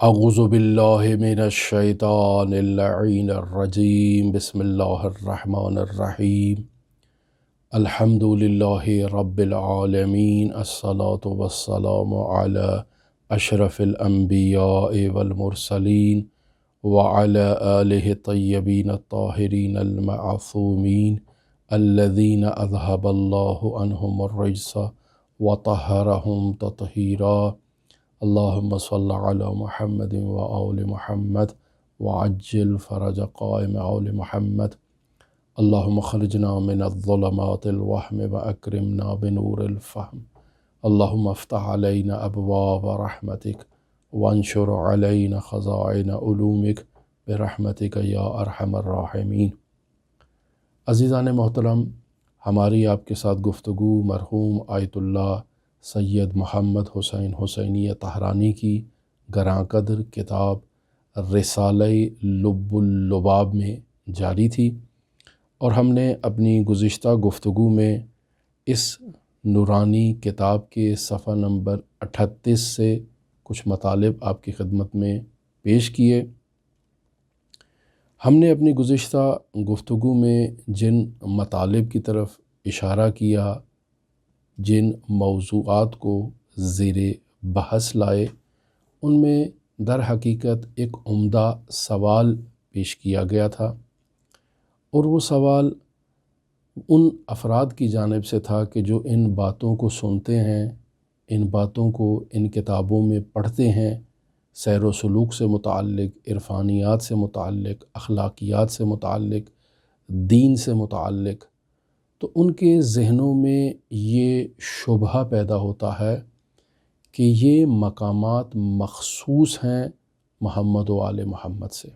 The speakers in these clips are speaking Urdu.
اعوذ باللہ من الشیطان اللعین الرجیم بسم اللہ الرحمن الرحیم الحمد للہ رب العالمین الصلاة والسلام علی اشرف الانبیاء والمرسلین وعلی آلہ الطیبین الطاہرین المعصومین الذین اذہب اللہ عنہم الرجس وطہرہم تطہیرا اللہم صل علی محمد وآل محمد وعجل فرج قائم آل محمد اللہم خرجنا من الظلمات الوہم واکرمنا بنور الفہم اللہم افتح علینا ابواب رحمتک وانشر علینا خزائن علومک برحمتک یا ارحم الراحمین۔ عزیزان محترم، ہماری آپ کے ساتھ گفتگو مرحوم آیت اللہ سید محمد حسین حسینی طہرانی کی گراں قدر کتاب رسالہ لب اللباب میں جاری تھی، اور ہم نے اپنی گزشتہ گفتگو میں اس نورانی کتاب کے صفحہ نمبر 38 سے کچھ مطالب آپ کی خدمت میں پیش کیے۔ ہم نے اپنی گزشتہ گفتگو میں جن مطالب کی طرف اشارہ کیا، جن موضوعات کو زیر بحث لائے، ان میں در حقیقت ایک عمدہ سوال پیش کیا گیا تھا، اور وہ سوال ان افراد کی جانب سے تھا کہ جو ان باتوں کو سنتے ہیں، ان باتوں کو ان کتابوں میں پڑھتے ہیں، سیر و سلوک سے متعلق، عرفانیات سے متعلق، اخلاقیات سے متعلق، دین سے متعلق، تو ان کے ذہنوں میں یہ شبہہ پیدا ہوتا ہے کہ یہ مقامات مخصوص ہیں محمد و آل محمد سے،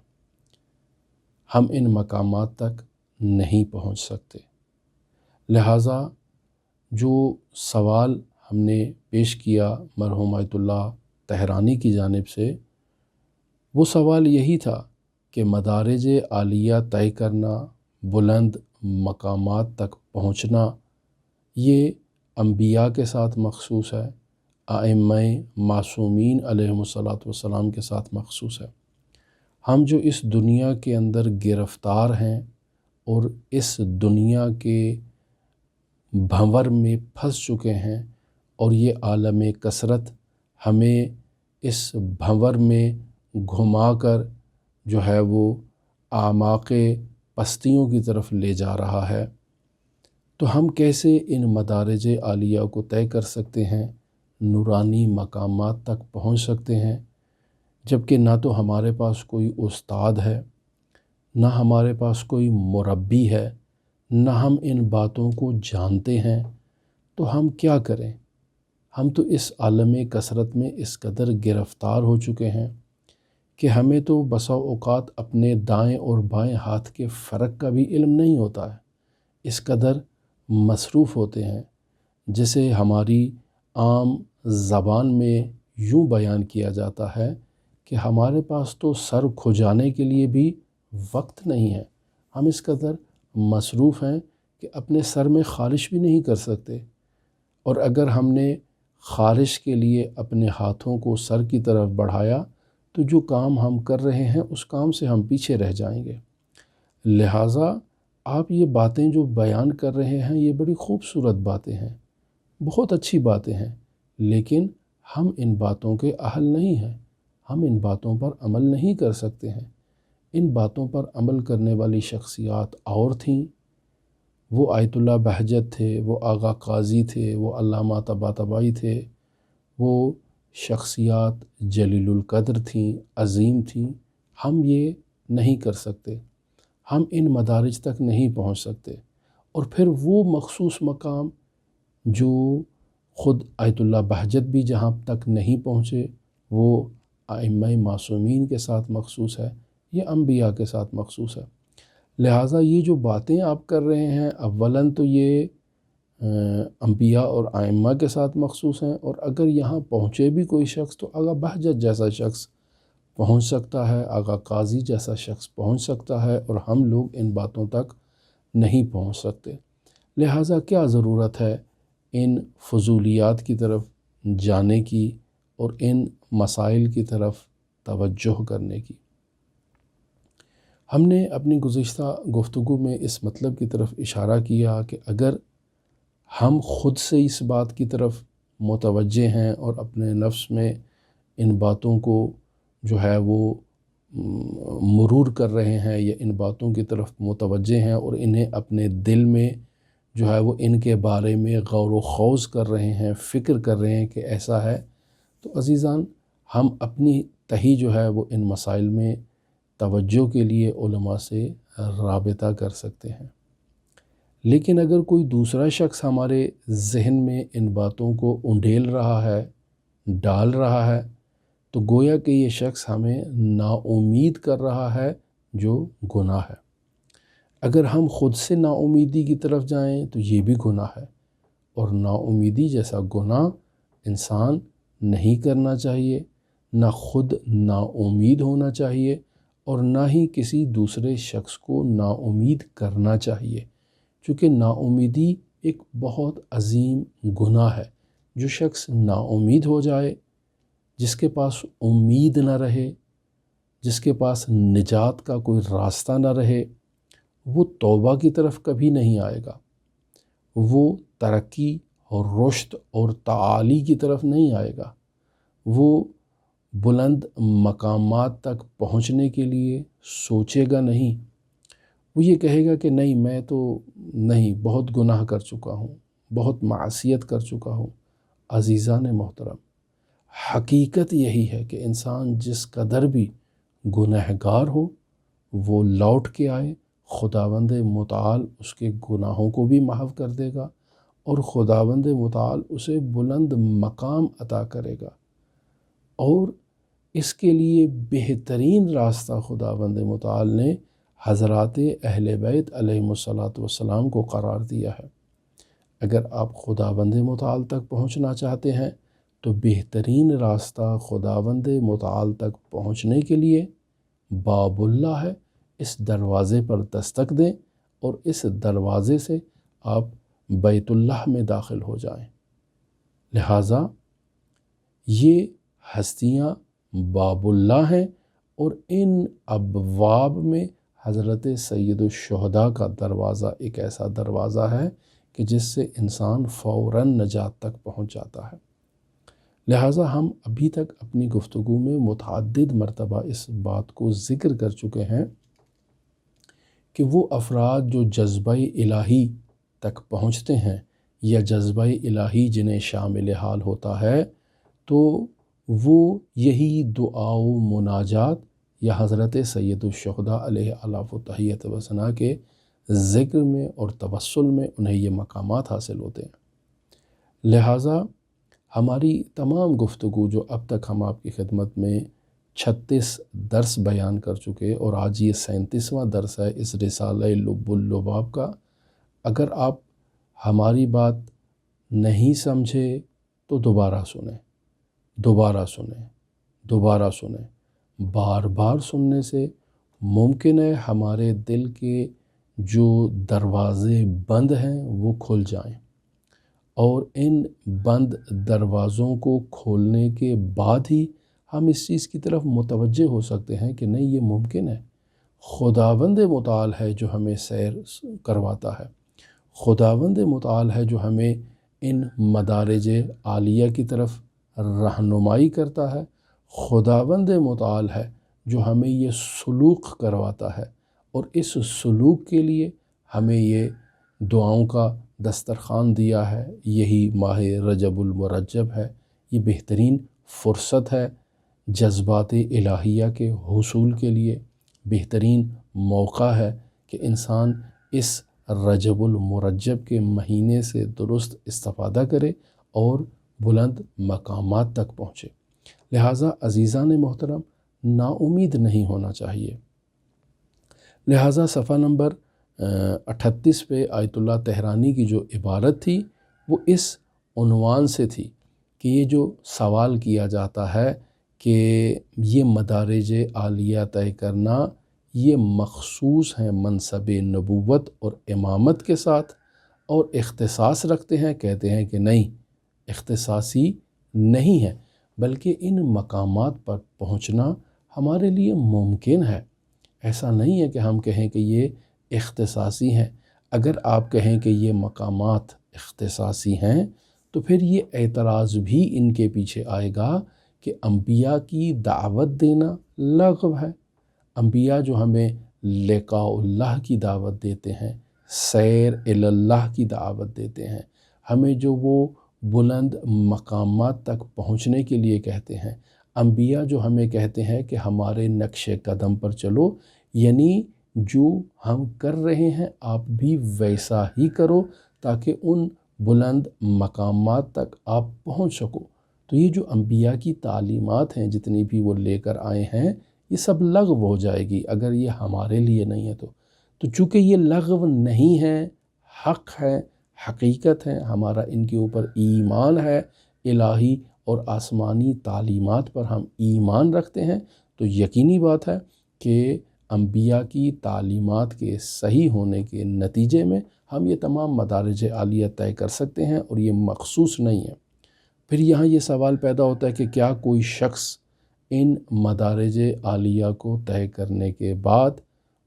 ہم ان مقامات تک نہیں پہنچ سکتے۔ لہٰذا جو سوال ہم نے پیش کیا مرحوم آیت اللہ طہرانی کی جانب سے، وہ سوال یہی تھا کہ مدارج عالیہ طے کرنا، بلند مقامات تک پہنچنا، یہ انبیاء کے ساتھ مخصوص ہے، ائمہ معصومین علیہم السلام کے ساتھ مخصوص ہے۔ ہم جو اس دنیا کے اندر گرفتار ہیں اور اس دنیا کے بھنور میں پھنس چکے ہیں، اور یہ عالم کثرت ہمیں اس بھنور میں گھما کر جو ہے وہ اعماق پستیوں کی طرف لے جا رہا ہے، تو ہم کیسے ان مدارج عالیہ کو طے کر سکتے ہیں، نورانی مقامات تک پہنچ سکتے ہیں، جبکہ نہ تو ہمارے پاس کوئی استاد ہے، نہ ہمارے پاس کوئی مربی ہے، نہ ہم ان باتوں کو جانتے ہیں، تو ہم کیا کریں؟ ہم تو اس عالم کثرت میں اس قدر گرفتار ہو چکے ہیں کہ ہمیں تو بسا اوقات اپنے دائیں اور بائیں ہاتھ کے فرق کا بھی علم نہیں ہوتا ہے، اس قدر مصروف ہوتے ہیں، جسے ہماری عام زبان میں یوں بیان کیا جاتا ہے کہ ہمارے پاس تو سر کھجانے کے لیے بھی وقت نہیں ہے، ہم اس قدر مصروف ہیں کہ اپنے سر میں خارش بھی نہیں کر سکتے، اور اگر ہم نے خارش کے لیے اپنے ہاتھوں کو سر کی طرف بڑھایا تو جو کام ہم کر رہے ہیں اس کام سے ہم پیچھے رہ جائیں گے۔ لہٰذا آپ یہ باتیں جو بیان کر رہے ہیں یہ بڑی خوبصورت باتیں ہیں، بہت اچھی باتیں ہیں، لیکن ہم ان باتوں کے اہل نہیں ہیں، ہم ان باتوں پر عمل نہیں کر سکتے ہیں۔ ان باتوں پر عمل کرنے والی شخصیات اور تھیں، وہ آیت اللہ بہجت تھے، وہ آغا قاضی تھے، وہ علامہ طباطبائی تھے، وہ شخصیات جلیل القدر تھیں، عظیم تھیں۔ ہم یہ نہیں کر سکتے، ہم ان مدارج تک نہیں پہنچ سکتے، اور پھر وہ مخصوص مقام جو خود آیت اللہ بہجت بھی جہاں تک نہیں پہنچے، وہ ائمہ معصومین کے ساتھ مخصوص ہے، یہ انبیاء کے ساتھ مخصوص ہے۔ لہٰذا یہ جو باتیں آپ کر رہے ہیں، اولاً تو یہ انبیاء اور ائمہ کے ساتھ مخصوص ہیں، اور اگر یہاں پہنچے بھی کوئی شخص تو آغا بہجت جیسا شخص پہنچ سکتا ہے، آغا قاضی جیسا شخص پہنچ سکتا ہے، اور ہم لوگ ان باتوں تک نہیں پہنچ سکتے۔ لہٰذا کیا ضرورت ہے ان فضولیات کی طرف جانے کی اور ان مسائل کی طرف توجہ کرنے کی۔ ہم نے اپنی گزشتہ گفتگو میں اس مطلب کی طرف اشارہ کیا کہ اگر ہم خود سے اس بات کی طرف متوجہ ہیں اور اپنے نفس میں ان باتوں کو جو ہے وہ مرور کر رہے ہیں یا ان باتوں کی طرف متوجہ ہیں اور انہیں اپنے دل میں جو ہے وہ ان کے بارے میں غور و خوض کر رہے ہیں، فکر کر رہے ہیں کہ ایسا ہے، تو عزیزان ہم اپنی تہی جو ہے وہ ان مسائل میں توجہ کے لیے علماء سے رابطہ کر سکتے ہیں۔ لیکن اگر کوئی دوسرا شخص ہمارے ذہن میں ان باتوں کو انڈیل رہا ہے، ڈال رہا ہے، تو گویا کہ یہ شخص ہمیں نا امید کر رہا ہے، جو گناہ ہے۔ اگر ہم خود سے نا امیدی کی طرف جائیں تو یہ بھی گناہ ہے، اور نا امیدی جیسا گناہ انسان نہیں کرنا چاہیے، نہ خود نا امید ہونا چاہیے اور نہ ہی کسی دوسرے شخص کو نا امید کرنا چاہیے، چونکہ نا امیدی ایک بہت عظیم گناہ ہے۔ جو شخص نا امید ہو جائے، جس کے پاس امید نہ رہے، جس کے پاس نجات کا کوئی راستہ نہ رہے، وہ توبہ کی طرف کبھی نہیں آئے گا، وہ ترقی اور رشد اور تعالی کی طرف نہیں آئے گا، وہ بلند مقامات تک پہنچنے کے لیے سوچے گا نہیں، وہ یہ کہے گا کہ نہیں، میں تو نہیں، بہت گناہ کر چکا ہوں، بہت معصیت کر چکا ہوں۔ عزیزان محترم، حقیقت یہی ہے کہ انسان جس قدر بھی گنہگار ہو، وہ لوٹ کے آئے، خداوند متعال اس کے گناہوں کو بھی محو کر دے گا اور خداوند متعال اسے بلند مقام عطا کرے گا۔ اور اس کے لیے بہترین راستہ خداوند متعال نے حضرات اہل بیت علیہم السلام کو قرار دیا ہے۔ اگر آپ خداوند متعال تک پہنچنا چاہتے ہیں تو بہترین راستہ خداوند متعال تک پہنچنے کے لیے باب اللہ ہے۔ اس دروازے پر دستک دیں اور اس دروازے سے آپ بیت اللہ میں داخل ہو جائیں۔ لہٰذا یہ ہستیاں باب اللہ ہیں، اور ان ابواب میں حضرت سید الشہداء کا دروازہ ایک ایسا دروازہ ہے کہ جس سے انسان فوراً نجات تک پہنچ جاتا ہے۔ لہٰذا ہم ابھی تک اپنی گفتگو میں متعدد مرتبہ اس بات کو ذکر کر چکے ہیں کہ وہ افراد جو جذبہ الہی تک پہنچتے ہیں یا جذبہ الہی جنہیں شامل حال ہوتا ہے، تو وہ یہی دعا و مناجات یا حضرت سید الشہداء علیہ الاف و تحیت و ثنا کے ذکر میں اور توسل میں انہیں یہ مقامات حاصل ہوتے ہیں۔ لہٰذا ہماری تمام گفتگو جو اب تک ہم آپ کی خدمت میں 36 درس بیان کر چکے، اور آج یہ 37واں درس ہے اس رسالہ لب اللباب کا، اگر آپ ہماری بات نہیں سمجھے تو دوبارہ سنیں، دوبارہ سنیں، دوبارہ سنیں۔ بار بار سننے سے ممکن ہے ہمارے دل کے جو دروازے بند ہیں وہ کھل جائیں، اور ان بند دروازوں کو کھولنے کے بعد ہی ہم اس چیز کی طرف متوجہ ہو سکتے ہیں کہ نہیں، یہ ممکن ہے۔ خداوند متعال ہے جو ہمیں سیر کرواتا ہے، خداوند متعال ہے جو ہمیں ان مدارج عالیہ کی طرف رہنمائی کرتا ہے، خداوند متعال ہے جو ہمیں یہ سلوک کرواتا ہے، اور اس سلوک کے لیے ہمیں یہ دعاؤں کا دسترخوان دیا ہے۔ یہی ماہ رجب المرجب ہے، یہ بہترین فرصت ہے جذبات الہیہ کے حصول کے لیے، بہترین موقع ہے کہ انسان اس رجب المرجب کے مہینے سے درست استفادہ کرے اور بلند مقامات تک پہنچے۔ لہٰذا عزیزان محترم، نا امید نہیں ہونا چاہیے۔ لہٰذا صفحہ نمبر 38 پہ آیت اللہ تہرانی کی جو عبارت تھی وہ اس عنوان سے تھی کہ یہ جو سوال کیا جاتا ہے کہ یہ مدارج عالیہ طے کرنا یہ مخصوص ہیں منصب نبوت اور امامت کے ساتھ، اور اختصاص رکھتے ہیں، کہتے ہیں کہ نہیں، اختصاصی نہیں ہے، بلکہ ان مقامات پر پہنچنا ہمارے لیے ممکن ہے۔ ایسا نہیں ہے کہ ہم کہیں کہ یہ اختصاصی ہیں۔ اگر آپ کہیں کہ یہ مقامات اختصاصی ہیں تو پھر یہ اعتراض بھی ان کے پیچھے آئے گا کہ انبیاء کی دعوت دینا لغو ہے۔ انبیاء جو ہمیں لقاء اللہ کی دعوت دیتے ہیں، سیر اللہ کی دعوت دیتے ہیں، ہمیں جو وہ بلند مقامات تک پہنچنے کے لیے کہتے ہیں، انبیاء جو ہمیں کہتے ہیں کہ ہمارے نقش قدم پر چلو، یعنی جو ہم کر رہے ہیں آپ بھی ویسا ہی کرو تاکہ ان بلند مقامات تک آپ پہنچ سکو۔ تو یہ جو انبیاء کی تعلیمات ہیں جتنی بھی وہ لے کر آئے ہیں، یہ سب لغو ہو جائے گی اگر یہ ہمارے لیے نہیں ہے تو چونکہ یہ لغو نہیں ہے، حق ہے، حقیقت ہے، ہمارا ان کے اوپر ایمان ہے، الہی اور آسمانی تعلیمات پر ہم ایمان رکھتے ہیں، تو یقینی بات ہے کہ انبیاء کی تعلیمات کے صحیح ہونے کے نتیجے میں ہم یہ تمام مدارج عالیہ طے کر سکتے ہیں اور یہ مخصوص نہیں ہے۔ پھر یہاں یہ سوال پیدا ہوتا ہے کہ کیا کوئی شخص ان مدارج عالیہ کو طے کرنے کے بعد،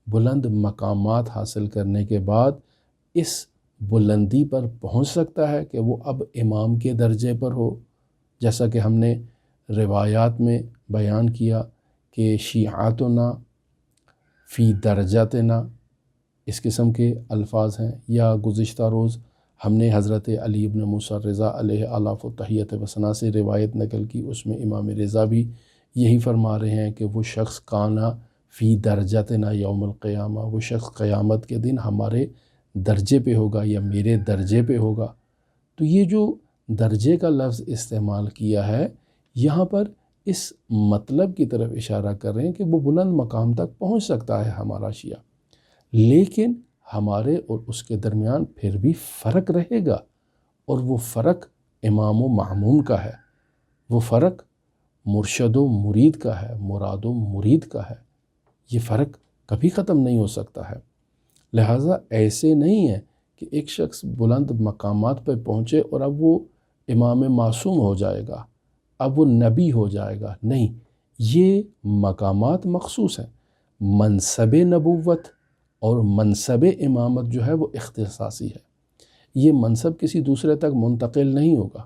بلند مقامات حاصل کرنے کے بعد اس بلندی پر پہنچ سکتا ہے کہ وہ اب امام کے درجے پر ہو؟ جیسا کہ ہم نے روایات میں بیان کیا کہ شیعاتنا فی درجاتنا، اس قسم کے الفاظ ہیں، یا گزشتہ روز ہم نے حضرت علی بن موسیٰ رضا علیہ آلاف و تحیت و ثنا سے روایت نقل کی، اس میں امام رضا بھی یہی فرما رہے ہیں کہ وہ شخص کانا فی درجاتنا یوم القیامہ، وہ شخص قیامت کے دن ہمارے درجے پہ ہوگا یا میرے درجے پہ ہوگا۔ تو یہ جو درجے کا لفظ استعمال کیا ہے یہاں پر اس مطلب کی طرف اشارہ کر رہے ہیں کہ وہ بلند مقام تک پہنچ سکتا ہے ہمارا شیعہ، لیکن ہمارے اور اس کے درمیان پھر بھی فرق رہے گا، اور وہ فرق امام و معموم کا ہے، وہ فرق مرشد و مرید کا ہے، مراد و مرید کا ہے، یہ فرق کبھی ختم نہیں ہو سکتا ہے۔ لہٰذا ایسے نہیں ہے کہ ایک شخص بلند مقامات پہ پہنچے اور اب وہ امام معصوم ہو جائے گا، اب وہ نبی ہو جائے گا، نہیں، یہ مقامات مخصوص ہیں۔ منصب نبوت اور منصب امامت جو ہے وہ اختصاصی ہے، یہ منصب کسی دوسرے تک منتقل نہیں ہوگا۔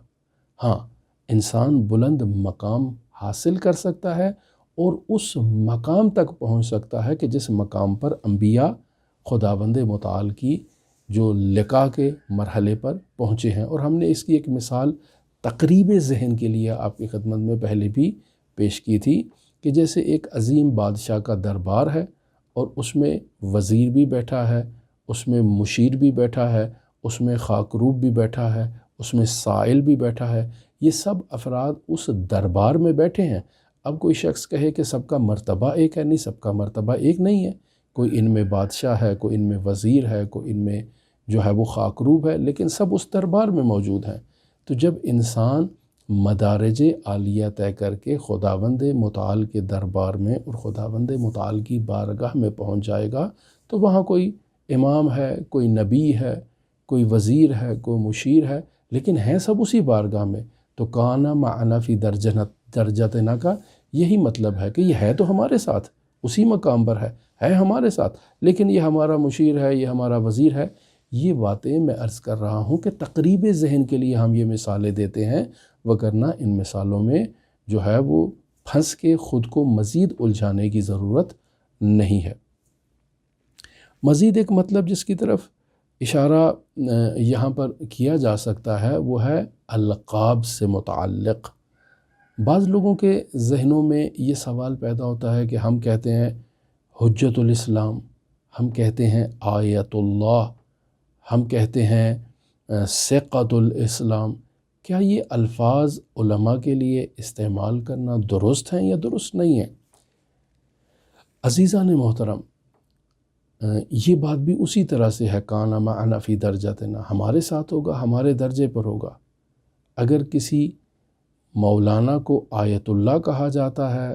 ہاں، انسان بلند مقام حاصل کر سکتا ہے اور اس مقام تک پہنچ سکتا ہے کہ جس مقام پر انبیاء خداوند متعال کی جو لقاء کے مرحلے پر پہنچے ہیں، اور ہم نے اس کی ایک مثال تقریب ذہن کے لیے آپ کی خدمت میں پہلے بھی پیش کی تھی کہ جیسے ایک عظیم بادشاہ کا دربار ہے اور اس میں وزیر بھی بیٹھا ہے، اس میں مشیر بھی بیٹھا ہے، اس میں خاکروب بھی بیٹھا ہے، اس میں سائل بھی بیٹھا ہے، یہ سب افراد اس دربار میں بیٹھے ہیں۔ اب کوئی شخص کہے کہ سب کا مرتبہ ایک ہے، نہیں، سب کا مرتبہ ایک نہیں ہے، کوئی ان میں بادشاہ ہے، کوئی ان میں وزیر ہے، کوئی ان میں جو ہے وہ خاکروب ہے، لیکن سب اس دربار میں موجود ہیں۔ تو جب انسان مدارج عالیہ طے کر کے خداوند متعال کے دربار میں اور خداوند متعال کی بارگاہ میں پہنچ جائے گا تو وہاں کوئی امام ہے، کوئی نبی ہے، کوئی وزیر ہے، کوئی مشیر ہے، لیکن ہیں سب اسی بارگاہ میں۔ تو کانا معنا فی درجتنا کا یہی مطلب ہے کہ یہ ہے تو ہمارے ساتھ، اسی مقام پر ہے ہمارے ساتھ، لیکن یہ ہمارا مشیر ہے، یہ ہمارا وزیر ہے۔ یہ باتیں میں عرض کر رہا ہوں کہ تقریب ذہن کے لیے ہم یہ مثالیں دیتے ہیں، وگرنہ ان مثالوں میں جو ہے وہ پھنس کے خود کو مزید الجھانے کی ضرورت نہیں ہے۔ مزید ایک مطلب جس کی طرف اشارہ یہاں پر کیا جا سکتا ہے وہ ہے القاب سے متعلق۔ بعض لوگوں کے ذہنوں میں یہ سوال پیدا ہوتا ہے کہ ہم کہتے ہیں حجت الاسلام، ہم کہتے ہیں آیت اللہ، ہم کہتے ہیں ثقۃ الاسلام، کیا یہ الفاظ علماء کے لیے استعمال کرنا درست ہیں یا درست نہیں ہیں؟ عزیزان محترم، یہ بات بھی اسی طرح سے ہے، کانا معنا فی درجتنا، ہمارے ساتھ ہوگا، ہمارے درجے پر ہوگا۔ اگر کسی مولانا کو آیت اللہ کہا جاتا ہے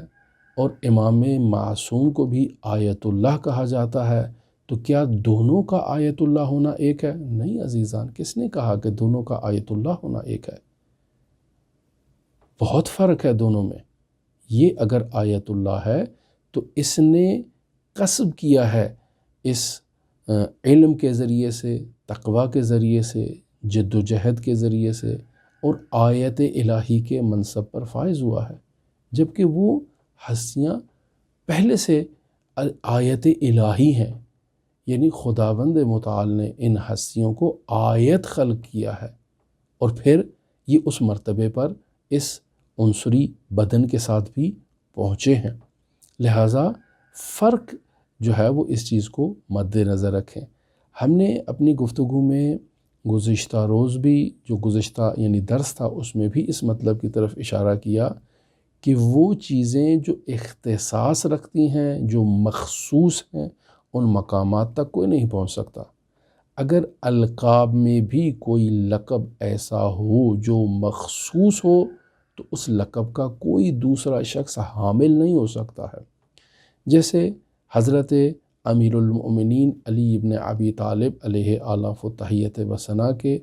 اور امام معصوم کو بھی آیت اللہ کہا جاتا ہے تو کیا دونوں کا آیت اللہ ہونا ایک ہے؟ نہیں عزیزان، کس نے کہا کہ دونوں کا آیت اللہ ہونا ایک ہے؟ بہت فرق ہے دونوں میں۔ یہ اگر آیت اللہ ہے تو اس نے کسب کیا ہے اس علم کے ذریعے سے، تقوی کے ذریعے سے، جد و جہد کے ذریعے سے، اور آیت الہی کے منصب پر فائز ہوا ہے، جبکہ وہ ہستیاں پہلے سے آیت الہی ہیں، یعنی خداوند متعال نے ان ہستیوں کو آیت خلق کیا ہے، اور پھر یہ اس مرتبے پر اس عنصری بدن کے ساتھ بھی پہنچے ہیں۔ لہٰذا فرق جو ہے وہ اس چیز کو مد نظر رکھیں۔ ہم نے اپنی گفتگو میں گزشتہ روز بھی جو گزشتہ یعنی درس تھا اس میں بھی اس مطلب کی طرف اشارہ کیا کہ وہ چیزیں جو اختصاص رکھتی ہیں، جو مخصوص ہیں، ان مقامات تک کوئی نہیں پہنچ سکتا۔ اگر القاب میں بھی کوئی لقب ایسا ہو جو مخصوص ہو تو اس لقب کا کوئی دوسرا شخص حامل نہیں ہو سکتا ہے۔ جیسے حضرت امیر المؤمنین علی ابن ابی طالب علیہ آلاف و تحیت و ثنا کے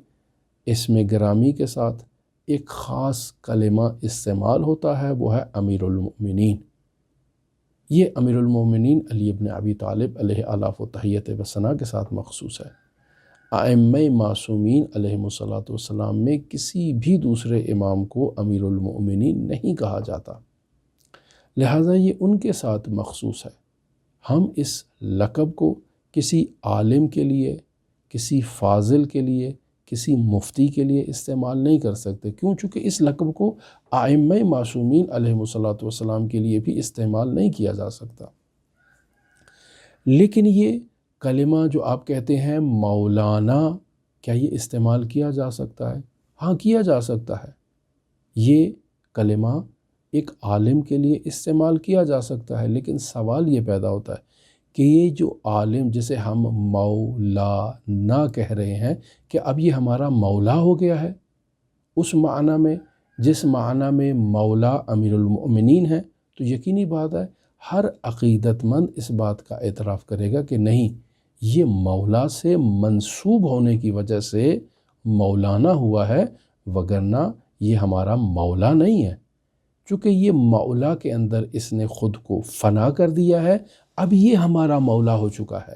اسم گرامی کے ساتھ ایک خاص کلمہ استعمال ہوتا ہے، وہ ہے امیر المؤمنین۔ یہ امیر المؤمنین علی ابن ابی طالب علیہ آلاف و تحیت و ثنا کے ساتھ مخصوص ہے۔ ائمہ معصومین علیہم الصلاۃ والسلام میں کسی بھی دوسرے امام کو امیر المؤمنین نہیں کہا جاتا، لہٰذا یہ ان کے ساتھ مخصوص ہے۔ ہم اس لقب کو کسی عالم کے لیے، کسی فاضل کے لیے، کسی مفتی کے لیے استعمال نہیں کر سکتے، کیوں؟ چونکہ اس لقب کو ائمہ معصومین علیہم الصلاۃ والسلام کے لیے بھی استعمال نہیں کیا جا سکتا۔ لیکن یہ کلمہ جو آپ کہتے ہیں مولانا، کیا یہ استعمال کیا جا سکتا ہے؟ ہاں، کیا جا سکتا ہے۔ یہ کلمہ ایک عالم کے لیے استعمال کیا جا سکتا ہے، لیکن سوال یہ پیدا ہوتا ہے کہ یہ جو عالم جسے ہم مولانا کہہ رہے ہیں، کہ اب یہ ہمارا مولا ہو گیا ہے اس معنی میں جس معنی میں مولا امیر المؤمنین ہے؟ تو یقینی بات ہے ہر عقیدت مند اس بات کا اعتراف کرے گا کہ نہیں، یہ مولا سے منسوب ہونے کی وجہ سے مولانا ہوا ہے، وگرنہ یہ ہمارا مولا نہیں ہے۔ چونکہ یہ مولا کے اندر اس نے خود کو فنا کر دیا ہے، اب یہ ہمارا مولا ہو چکا ہے،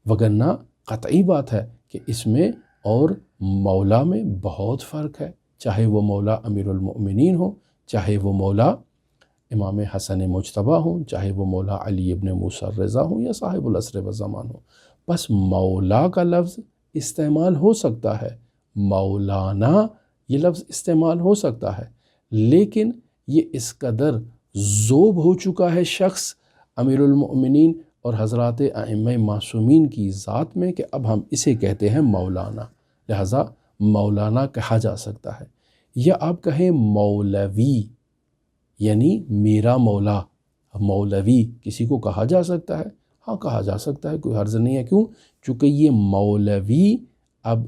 وگرنہ قطعی بات ہے کہ اس میں اور مولا میں بہت فرق ہے، چاہے وہ مولا امیر المؤمنین ہو، چاہے وہ مولا امام حسن مجتبی ہوں، چاہے وہ مولا علی ابن موسیٰ الرضا ہوں یا صاحب العصر والزمان ہوں۔ بس مولا کا لفظ استعمال ہو سکتا ہے، مولانا یہ لفظ استعمال ہو سکتا ہے، لیکن یہ اس قدر ذوب ہو چکا ہے شخص امیر المؤمنین اور حضرات ائمہ معصومین کی ذات میں کہ اب ہم اسے کہتے ہیں مولانا، لہٰذا مولانا کہا جا سکتا ہے۔ یا آپ کہیں مولوی، یعنی میرا مولا، مولوی کسی کو کہا جا سکتا ہے؟ ہاں، کہا جا سکتا ہے، کوئی حرج نہیں ہے۔ کیوں؟ چونکہ یہ مولوی اب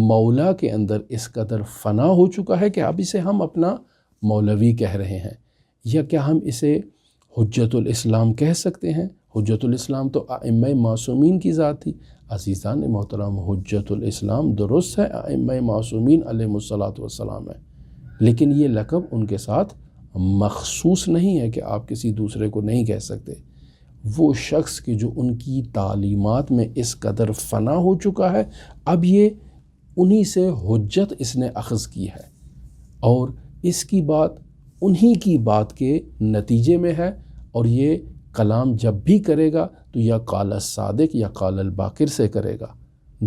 مولا کے اندر اس قدر فنا ہو چکا ہے کہ اب اسے ہم اپنا مولوی کہہ رہے ہیں۔ یا کیا ہم اسے حجت الاسلام کہہ سکتے ہیں؟ حجت الاسلام تو ائمہ معصومین کی ذات تھی۔ عزیزان محترم، حجت الاسلام درست ہے ائمہ معصومین علیہم الصلاۃ والسلام ہے، لیکن یہ لقب ان کے ساتھ مخصوص نہیں ہے کہ آپ کسی دوسرے کو نہیں کہہ سکتے۔ وہ شخص کہ جو ان کی تعلیمات میں اس قدر فنا ہو چکا ہے، اب یہ انہی سے حجت اس نے اخذ کی ہے، اور اس کی بات انہی کی بات کے نتیجے میں ہے، اور یہ کلام جب بھی کرے گا تو یا قال الصادق یا قال الباقر سے کرے گا،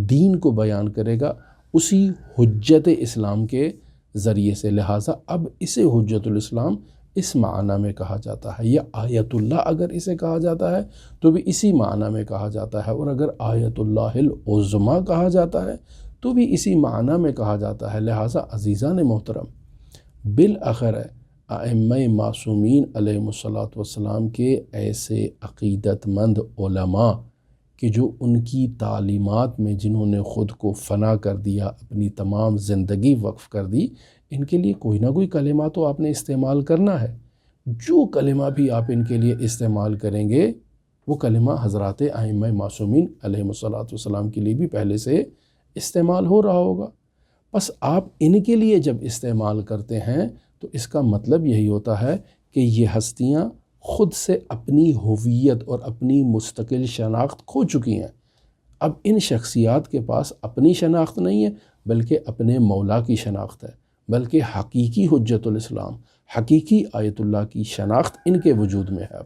دین کو بیان کرے گا اسی حجت اسلام کے ذریعے سے، لہٰذا اب اسے حجت الاسلام اس معنی میں کہا جاتا ہے۔ یا آیت اللہ اگر اسے کہا جاتا ہے تو بھی اسی معنی میں کہا جاتا ہے، اور اگر آیت اللہ العظمیٰ کہا جاتا ہے تو بھی اسی معنی میں کہا جاتا ہے۔ لہٰذا عزیزان محترم، بالآخر ائمہ معصومین علیہم الصلاۃ والسلام کے ایسے عقیدت مند علماء کہ جو ان کی تعلیمات میں جنہوں نے خود کو فنا کر دیا، اپنی تمام زندگی وقف کر دی، ان کے لیے کوئی نہ کوئی کلمہ تو آپ نے استعمال کرنا ہے۔ جو کلمہ بھی آپ ان کے لیے استعمال کریں گے وہ کلمہ حضرات ائمہ معصومین علیہم الصلاۃ والسلام کے لیے بھی پہلے سے استعمال ہو رہا ہوگا۔ بس آپ ان کے لیے جب استعمال کرتے ہیں تو اس کا مطلب یہی ہوتا ہے کہ یہ ہستیاں خود سے اپنی ہویت اور اپنی مستقل شناخت کھو چکی ہیں۔ اب ان شخصیات کے پاس اپنی شناخت نہیں ہے، بلکہ اپنے مولا کی شناخت ہے، بلکہ حقیقی حجت الاسلام، حقیقی آیت اللہ کی شناخت ان کے وجود میں ہے۔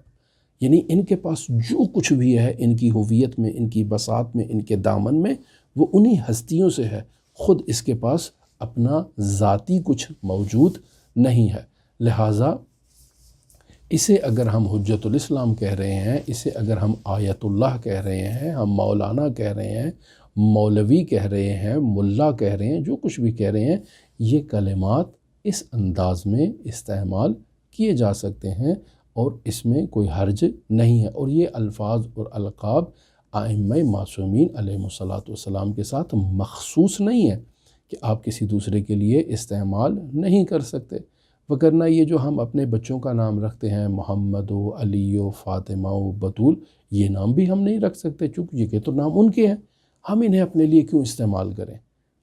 یعنی ان کے پاس جو کچھ بھی ہے ان کی ہویت میں، ان کی بساط میں، ان کے دامن میں، وہ انہی ہستیوں سے ہے، خود اس کے پاس اپنا ذاتی کچھ موجود نہیں ہے۔ لہٰذا اسے اگر ہم حجت الاسلام کہہ رہے ہیں، اسے اگر ہم آیت اللہ کہہ رہے ہیں، ہم مولانا کہہ رہے ہیں، مولوی کہہ رہے ہیں، ملا کہہ رہے ہیں، جو کچھ بھی کہہ رہے ہیں، یہ کلمات اس انداز میں استعمال کیے جا سکتے ہیں اور اس میں کوئی حرج نہیں ہے۔ اور یہ الفاظ اور القاب ائمہ معصومین علیہ الصلاۃ والسلام کے ساتھ مخصوص نہیں ہے کہ آپ کسی دوسرے کے لیے استعمال نہیں کر سکتے۔ وگرنہ یہ جو ہم اپنے بچوں کا نام رکھتے ہیں، محمد و علی و فاطمہ و بطول، یہ نام بھی ہم نہیں رکھ سکتے، چونکہ یہ کہ تو نام ان کے ہیں، ہم انہیں اپنے لیے کیوں استعمال کریں؟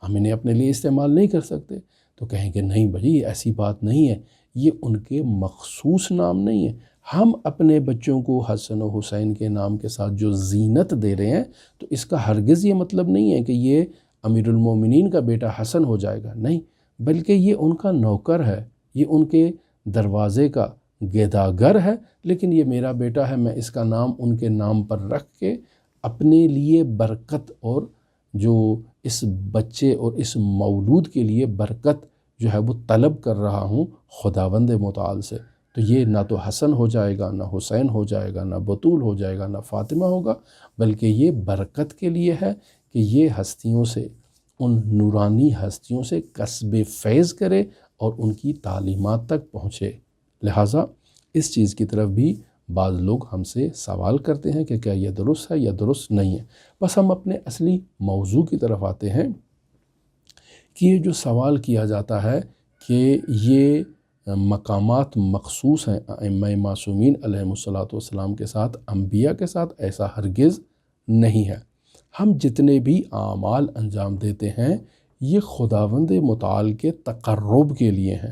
ہم انہیں اپنے لیے استعمال نہیں کر سکتے۔ تو کہیں کہ نہیں بھائی، ایسی بات نہیں ہے، یہ ان کے مخصوص نام نہیں ہے۔ ہم اپنے بچوں کو حسن و حسین کے نام کے ساتھ جو زینت دے رہے ہیں، تو اس کا ہرگز یہ مطلب نہیں ہے کہ یہ امیر المومنین کا بیٹا حسن ہو جائے گا، نہیں، بلکہ یہ ان کا نوکر ہے، یہ ان کے دروازے کا گداگر ہے، لیکن یہ میرا بیٹا ہے، میں اس کا نام ان کے نام پر رکھ کے اپنے لیے برکت، اور جو اس بچے اور اس مولود کے لیے برکت جو ہے وہ طلب کر رہا ہوں خداوند متعال سے، تو یہ نہ تو حسن ہو جائے گا، نہ حسین ہو جائے گا، نہ بطول ہو جائے گا، نہ فاطمہ ہوگا، بلکہ یہ برکت کے لیے ہے کہ یہ ہستیوں سے، ان نورانی ہستیوں سے کسب فیض کرے اور ان کی تعلیمات تک پہنچے۔ لہٰذا اس چیز کی طرف بھی بعض لوگ ہم سے سوال کرتے ہیں کہ کیا یہ درست ہے یا درست نہیں ہے۔ بس ہم اپنے اصلی موضوع کی طرف آتے ہیں کہ یہ جو سوال کیا جاتا ہے کہ یہ مقامات مخصوص ہیں ائمہ معصومین علیہ الصلاۃ والسلام کے ساتھ، انبیاء کے ساتھ، ایسا ہرگز نہیں ہے۔ ہم جتنے بھی اعمال انجام دیتے ہیں، یہ خداوند متعال کے تقرب کے لیے ہیں۔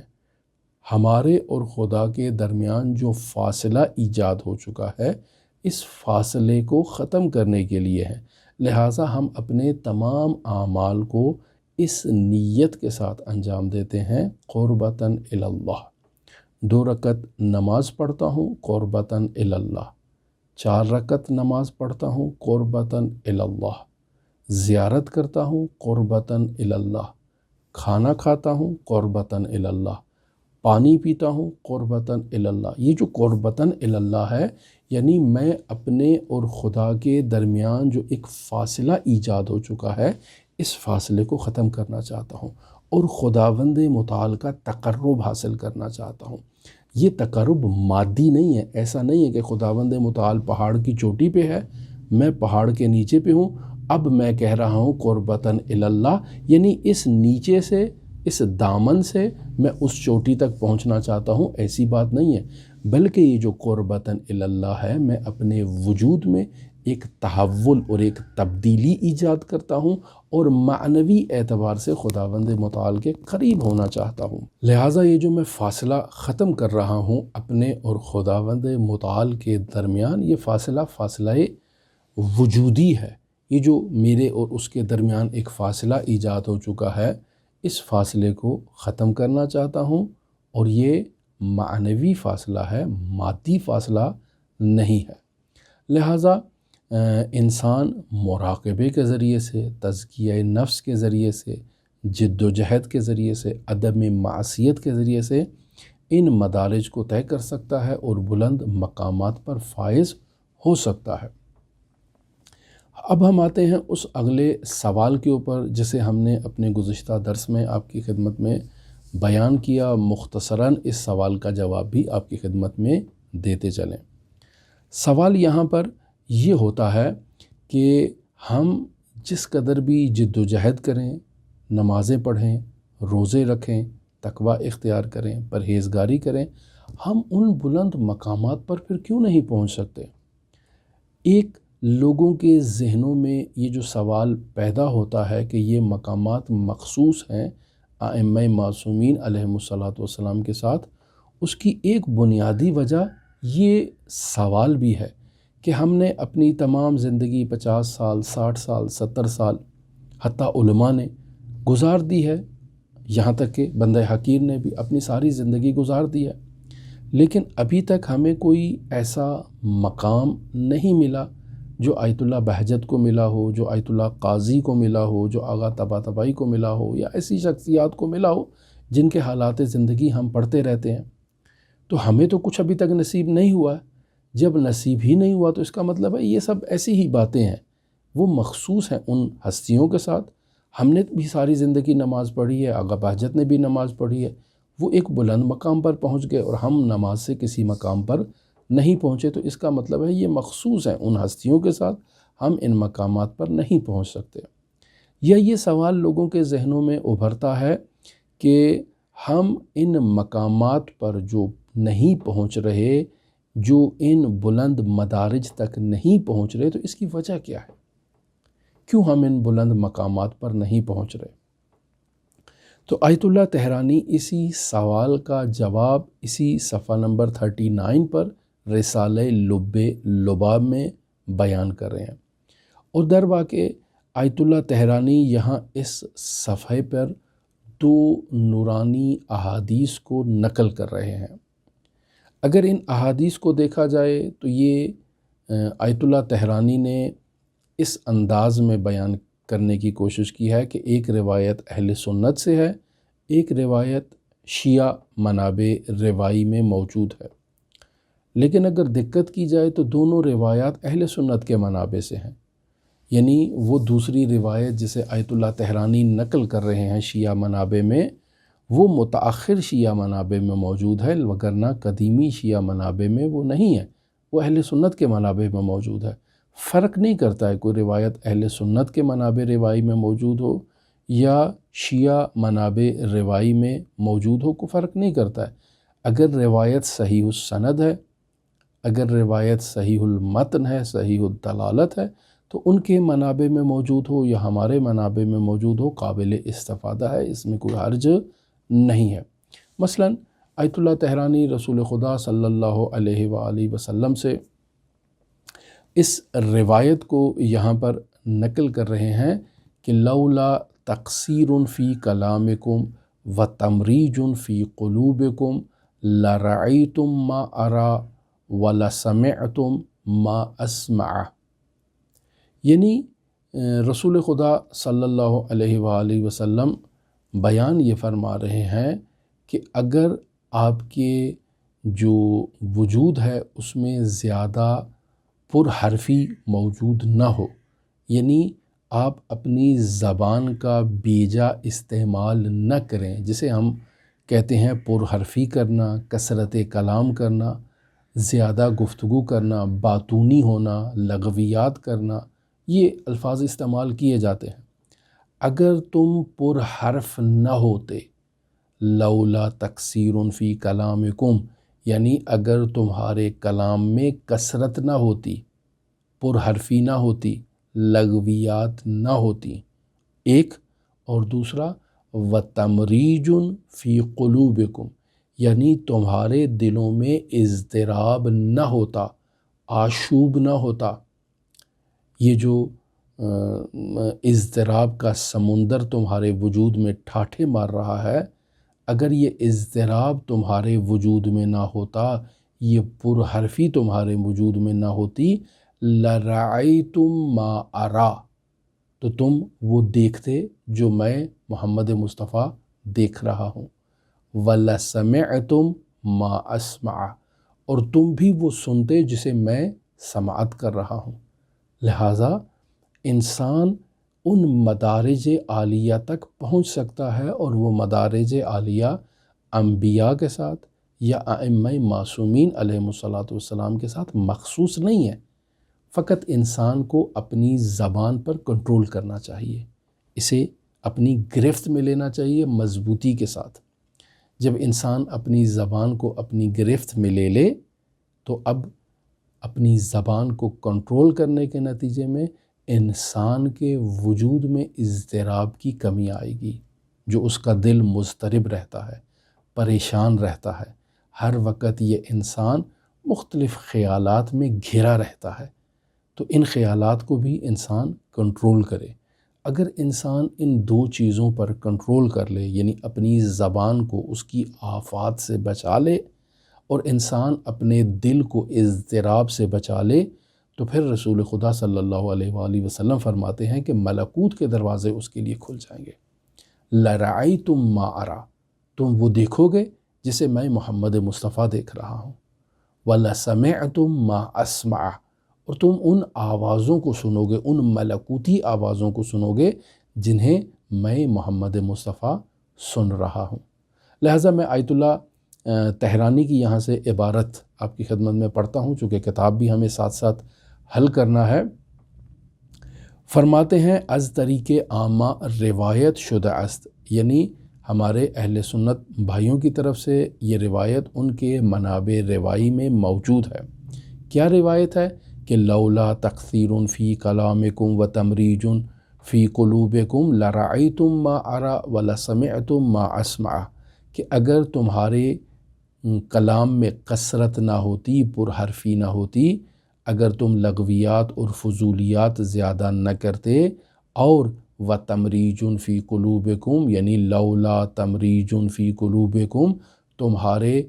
ہمارے اور خدا کے درمیان جو فاصلہ ایجاد ہو چکا ہے، اس فاصلے کو ختم کرنے کے لیے ہے۔ لہٰذا ہم اپنے تمام اعمال کو اس نیت کے ساتھ انجام دیتے ہیں، قربتاً الی اللہ۔ 2 رکعت نماز پڑھتا ہوں قربتاً الی اللہ، 4 رکعت نماز پڑھتا ہوں قربتاً الی اللہ، زیارت کرتا ہوں قربتاً الی اللہ، کھانا کھاتا ہوں قربتاً الی اللہ، پانی پیتا ہوں قربتاً الی اللہ۔ یہ جو قربتاً الی اللہ ہے، یعنی میں اپنے اور خدا کے درمیان جو ایک فاصلہ ایجاد ہو چکا ہے، اس فاصلے کو ختم کرنا چاہتا ہوں اور خداوند متعال کا تقرب حاصل کرنا چاہتا ہوں۔ یہ تقرب مادی نہیں ہے، ایسا نہیں ہے کہ خداوند متعال پہاڑ کی چوٹی پہ ہے، میں پہاڑ کے نیچے پہ ہوں، اب میں کہہ رہا ہوں قربتاً الی اللہ، یعنی اس نیچے سے، اس دامن سے میں اس چوٹی تک پہنچنا چاہتا ہوں، ایسی بات نہیں ہے۔ بلکہ یہ جو قربتاً الی اللہ ہے، میں اپنے وجود میں ایک تحول اور ایک تبدیلی ایجاد کرتا ہوں اور معنوی اعتبار سے خداوند متعال کے قریب ہونا چاہتا ہوں۔ لہٰذا یہ جو میں فاصلہ ختم کر رہا ہوں اپنے اور خداوند متعال کے درمیان، یہ فاصلہ وجودی ہے۔ یہ جو میرے اور اس کے درمیان ایک فاصلہ ایجاد ہو چکا ہے، اس فاصلے کو ختم کرنا چاہتا ہوں، اور یہ معنوی فاصلہ ہے، مادی فاصلہ نہیں ہے۔ لہٰذا انسان مراقبے کے ذریعے سے، تزکیہ نفس کے ذریعے سے، جد و جہد کے ذریعے سے، عدم معصیت کے ذریعے سے ان مدارج کو طے کر سکتا ہے اور بلند مقامات پر فائز ہو سکتا ہے۔ اب ہم آتے ہیں اس اگلے سوال کے اوپر جسے ہم نے اپنے گزشتہ درس میں آپ کی خدمت میں بیان کیا۔ مختصراً اس سوال کا جواب بھی آپ کی خدمت میں دیتے چلیں۔ سوال یہاں پر یہ ہوتا ہے کہ ہم جس قدر بھی جد و جہد کریں، نمازیں پڑھیں، روزے رکھیں، تقوی اختیار کریں، پرہیزگاری کریں، ہم ان بلند مقامات پر پھر کیوں نہیں پہنچ سکتے؟ ایک لوگوں کے ذہنوں میں یہ جو سوال پیدا ہوتا ہے کہ یہ مقامات مخصوص ہیں ائمہ معصومین علیہ الصلاۃ والسلام کے ساتھ، اس کی ایک بنیادی وجہ یہ سوال بھی ہے کہ ہم نے اپنی تمام زندگی 50 سال 60 سال 70 سال حتیٰ علماء نے گزار دی ہے، یہاں تک کہ بندہ حقیر نے بھی اپنی ساری زندگی گزار دی ہے، لیکن ابھی تک ہمیں کوئی ایسا مقام نہیں ملا جو آیت اللہ بہجت کو ملا ہو، جو آیت اللہ قاضی کو ملا ہو، جو آغا طباطبائی کو ملا ہو، یا ایسی شخصیات کو ملا ہو جن کے حالات زندگی ہم پڑھتے رہتے ہیں۔ تو ہمیں تو کچھ ابھی تک نصیب نہیں ہوا ہے۔ جب نصیب ہی نہیں ہوا تو اس کا مطلب ہے یہ سب ایسی ہی باتیں ہیں، وہ مخصوص ہیں ان ہستیوں کے ساتھ۔ ہم نے بھی ساری زندگی نماز پڑھی ہے، آغا بہجت نے بھی نماز پڑھی ہے، وہ ایک بلند مقام پر پہنچ گئے اور ہم نماز سے کسی مقام پر نہیں پہنچے، تو اس کا مطلب ہے یہ مخصوص ہیں ان ہستیوں کے ساتھ، ہم ان مقامات پر نہیں پہنچ سکتے۔ یا یہ سوال لوگوں کے ذہنوں میں ابھرتا ہے کہ ہم ان مقامات پر جو نہیں پہنچ رہے، جو ان بلند مدارج تک نہیں پہنچ رہے، تو اس کی وجہ کیا ہے؟ کیوں ہم ان بلند مقامات پر نہیں پہنچ رہے؟ تو آیت اللہ طحرانی اسی سوال کا جواب اسی صفحہ نمبر 39 پر رسالہ لب لباب میں بیان کر رہے ہیں، اور در واقع آیت اللہ طحرانی یہاں اس صفحے پر 2 نورانی احادیث کو نقل کر رہے ہیں۔ اگر ان احادیث کو دیکھا جائے تو یہ آیت اللہ طحرانی نے اس انداز میں بیان کرنے کی کوشش کی ہے کہ ایک روایت اہل سنت سے ہے، ایک روایت شیعہ منابع روائی میں موجود ہے، لیکن اگر دقت کی جائے تو دونوں روایات اہل سنت کے منابع سے ہیں، یعنی وہ دوسری روایت جسے آیت اللہ طحرانی نقل کر رہے ہیں شیعہ منابع میں، وہ متأخر شیعہ منابع میں موجود ہے، وگرنہ قدیمی شیعہ منابع میں وہ نہیں ہے، وہ اہل سنت کے منابع میں موجود ہے۔ فرق نہیں کرتا ہے کوئی روایت اہل سنت کے منابع روائی میں موجود ہو یا شیعہ منابع روائی میں موجود ہو، کوئی فرق نہیں کرتا ہے۔ اگر روایت صحیح السند ہے، اگر روایت صحیح المتن ہے، صحیح الدلالت ہے، تو ان کے منابع میں موجود ہو یا ہمارے منابع میں موجود ہو، قابل استفادہ ہے، اس میں کوئی حرج نہیں ہے۔ مثلا آیت اللہ طحرانی رسول خدا صلی اللہ علیہ وآلہ وسلم سے اس روایت کو یہاں پر نقل کر رہے ہیں کہ لولا تقصیر فی کلامکم و تمریج فی قلوبکم لرعیتم ما ارا ولسمعتم ما اسمع، یعنی رسول خدا صلی اللہ علیہ وآلہ وسلم بیان یہ فرما رہے ہیں کہ اگر آپ کے جو وجود ہے اس میں زیادہ پر حرفی موجود نہ ہو، یعنی آپ اپنی زبان کا بیجا استعمال نہ کریں، جسے ہم کہتے ہیں پر حرفی کرنا، کثرت کلام کرنا، زیادہ گفتگو کرنا، باتونی ہونا، لغویات کرنا، یہ الفاظ استعمال کیے جاتے ہیں۔ اگر تم پر حرف نہ ہوتے، لولا تقصیر فی کلامکم، یعنی اگر تمہارے کلام میں کثرت نہ ہوتی، پر حرفی نہ ہوتی، لغویات نہ ہوتی، ایک، اور دوسرا وتمریج فی قلوبکم، یعنی تمہارے دلوں میں اضطراب نہ ہوتا، آشوب نہ ہوتا۔ یہ جو اضطراب کا سمندر تمہارے وجود میں ٹھاٹھے مار رہا ہے، اگر یہ اضطراب تمہارے وجود میں نہ ہوتا، یہ پر حرفی تمہارے وجود میں نہ ہوتی، لرعیتم ما ارا، تو تم وہ دیکھتے جو میں محمد مصطفیٰ دیکھ رہا ہوں، ولسمعتم ما اسمع، اور تم بھی وہ سنتے جسے میں سماعت کر رہا ہوں۔ لہٰذا انسان ان مدارج عالیہ تک پہنچ سکتا ہے، اور وہ مدارج عالیہ انبیاء کے ساتھ یا ائمہ معصومین علیہم الصلاۃ والسلام کے ساتھ مخصوص نہیں ہے۔ فقط انسان کو اپنی زبان پر کنٹرول کرنا چاہیے، اسے اپنی گرفت میں لینا چاہیے مضبوطی کے ساتھ۔ جب انسان اپنی زبان کو اپنی گرفت میں لے لے تو اب اپنی زبان کو کنٹرول کرنے کے نتیجے میں انسان کے وجود میں اضطراب کی کمی آئے گی، جو اس کا دل مضطرب رہتا ہے، پریشان رہتا ہے، ہر وقت یہ انسان مختلف خیالات میں گھرا رہتا ہے، تو ان خیالات کو بھی انسان کنٹرول کرے۔ اگر انسان ان دو چیزوں پر کنٹرول کر لے، یعنی اپنی زبان کو اس کی آفات سے بچا لے اور انسان اپنے دل کو اضطراب سے بچا لے، تو پھر رسول خدا صلی اللہ علیہ وآلہ وسلم فرماتے ہیں کہ ملکوت کے دروازے اس کے لیے کھل جائیں گے۔ لَرَأَيْتُم مَّا أَرَىٰ، تم وہ دیکھو گے جسے میں محمد مصطفیٰ دیکھ رہا ہوں۔ وَلَسَمِعْتُم مَّا أَسْمَعُ، اور تم ان آوازوں کو سنو گے، ان ملکوتی آوازوں کو سنو گے جنہیں میں محمد مصطفیٰ سن رہا ہوں۔ لہٰذا میں آیت اللہ طحرانی کی یہاں سے عبارت آپ کی خدمت میں پڑھتا ہوں، چونکہ کتاب بھی ہمیں ساتھ ساتھ حل کرنا ہے۔ فرماتے ہیں از طریق عامہ روایت شدہ است، یعنی ہمارے اہل سنت بھائیوں کی طرف سے یہ روایت ان کے منابع روائی میں موجود ہے۔ کیا روایت ہے؟ کہ لولا تکثیر فی کلامکم و تمریج فی قلوبکم لرأیتم ما ارى ولسمعتم ما اسمع، کہ اگر تمہارے کلام میں کثرت نہ ہوتی، پرحرفی نہ ہوتی، اگر تم لغویات اور فضولیات زیادہ نہ کرتے، اور و تمریج فی قلوبکم، یعنی لولا تمریج فی قلوبکم، تمہارے